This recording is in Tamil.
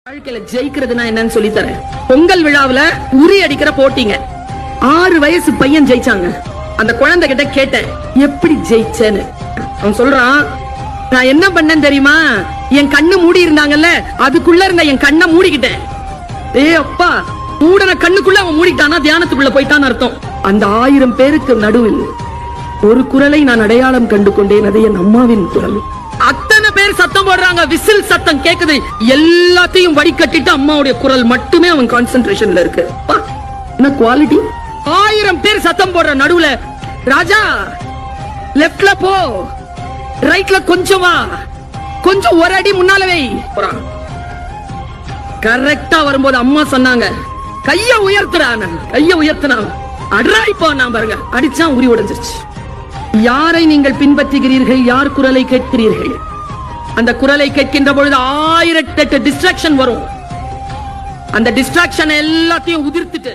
வாழ்க்கையில ஜெயிக்கிறதுனா என்னன்னு சொல்லி தரேன். பொங்கல் விழாவுல உரி அடிக்கிற போட்டிங்க. 6 வயசு பையன் ஜெயிச்சாங்க. அந்த குழந்தை கிட்ட கேட்டேன், எப்படி ஜெயிச்சேன்னு. அவன் சொல்றான், நான் என்ன பண்ணேன் தெரியுமா, என் கண்ணு மூடி இருந்தாங்கல்ல, அதுக்குள்ள இருந்த என் கண்ணை மூடிக்கிட்டேன். அப்பா, மூடன கண்ணுக்குள்ள அவன் மூடிட்டானா தியானத்துக்குள்ள போயிட்டான்னு அர்த்தம். அந்த 1000 பேருக்கு நடுவில் ஒரு குரலை நான் அடையாளம் கண்டு கொண்டேன். அது என் அம்மாவின் குரல். அத்தனை பேர் சத்தம் போடுறாங்க, விசில் சத்தம் கேக்குது. எல்லாத்தையும் வடிகட்டிட்டு அம்மாவுடைய குரல் மட்டுமே அவன் கான்சென்ட்ரேஷன்ல இருக்கு. என்ன குவாலிட்டி! 1000 பேர் சத்தம் போடுற நடுவுல, ராஜா லெப்ட்ல போ, ரைட்ல கொஞ்சம் வா, கொஞ்சம் ஒரு அடி முன்னாலவே போறான். கரெக்டா வரும்போது அம்மா சொன்னாங்க, கைய உயர்த்துறான். கைய உயர்த்தினான், அட்ராய் போனா பாருங்க, அடிச்சா உரி உடைஞ்சிருச்சு. யாரை நீங்கள் பின்பற்றுகிறீர்கள், யார் குரலை கேட்கிறீர்கள்? அந்த குரலை கேட்கின்ற பொழுது 1008 டிஸ்ட்ராக்ஷன் வரும். அந்த டிஸ்ட்ராக்ஷன் எல்லாத்தையும் உதிர்த்துட்டு